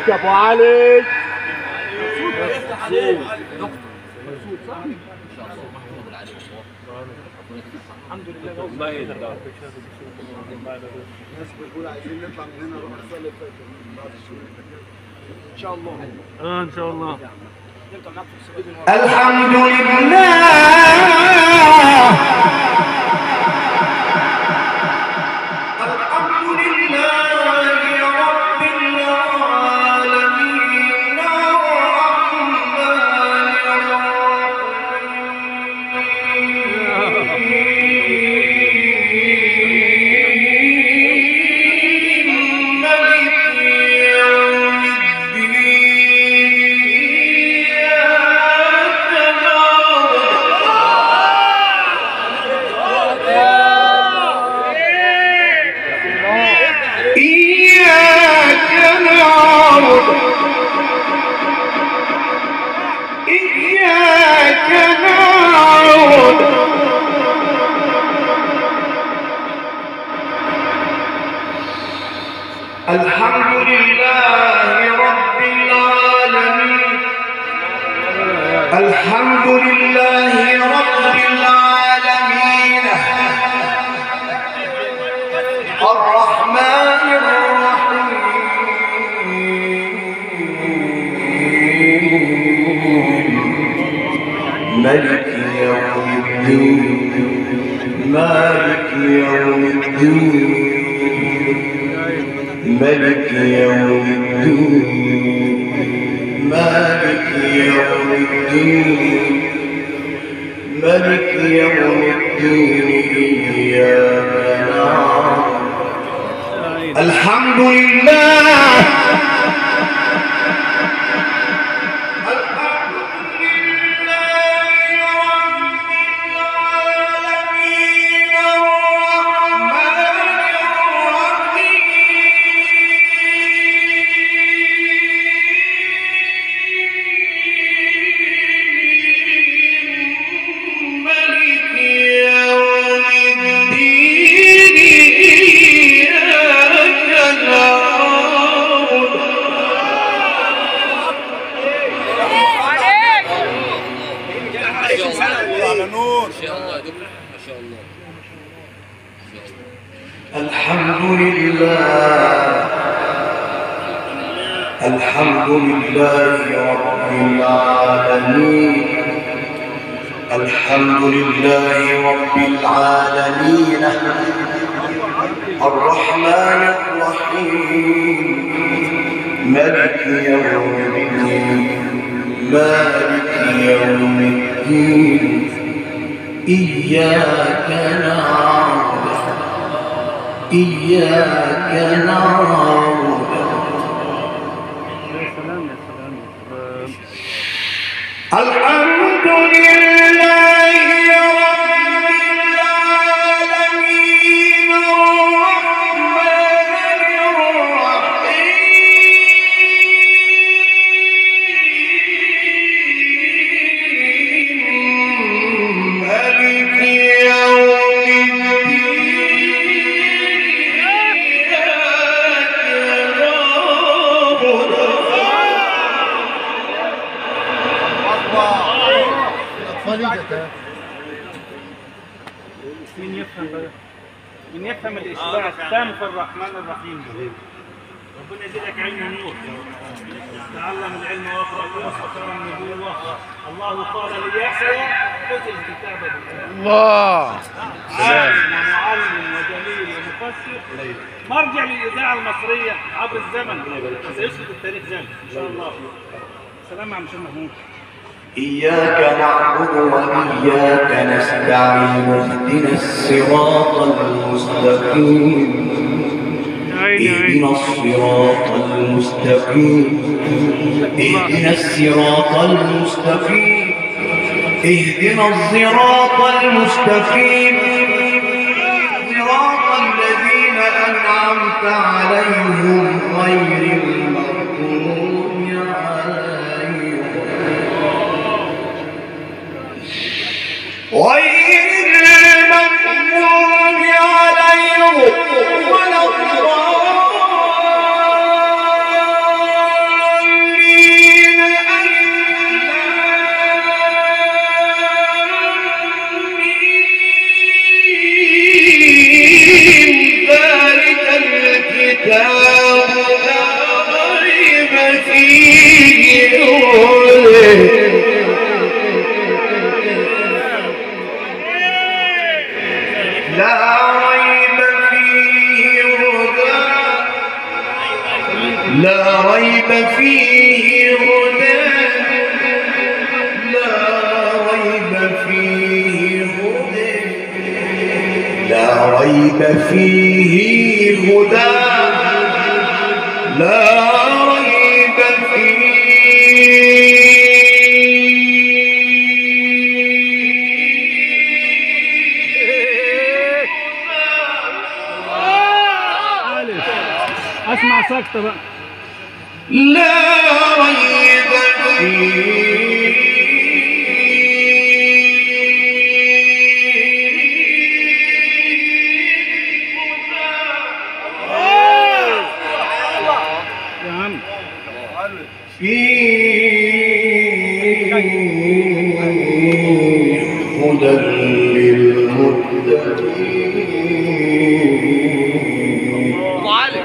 عليك يا ابو علي. الحمد لله. الله يهديك. الناس بتقول عايزين نطلع من هنا نروح نصلي بعد الشروق ان شاء الله. ان شاء الله. الحمد لله الحمد لله رب العالمين. الحمد لله رب العالمين الرحمن الرحيم ملك يوم الدين مالك يوم الدين ملك يوم الدين مالك يوم الدين ملك يوم الدين إياك نعبد. الحمد لله الحمد لله. الحمد لله رب العالمين. الحمد لله رب العالمين الرحمن الرحيم ملك يوم الدين مالك يوم الدين إياك نعبد إياك نعبد. الحمد لله رب العالمين الرحمن الرحيم مالك يوم من يفهم الإشباع التام في الرحمن الرحيم. ربنا يزيدك علم ونور. تعلم العلم واقرأ وقرأ النبوة. الله قال ليحيى خذ الكتاب بالقرآن. الله عالم ومعلم وجليل ومفسر مرجع للإذاعة المصرية عبر الزمن وسيسلك التاريخ ذلك إن شاء الله. سلام مع مشاهد محمود. إياك نعبد وإياك نستعين اهدنا الصراط المستقيم اهدنا الصراط المستقيم اهدنا الصراط المستقيم اهدنا الصراط المستقيم صراط الذين أنعمت عليهم غير المغضوب عليهم ولا الضالين. كتاب لا ريب فيه هدى لا ريب فيه هدى لا ريب فيه هدى لا ريب فيه هدى لا ريب فيه هدى لا ريب اسمع سكتة بقى. لا ريب فيه يا عم هدى للمتقين. ابو علي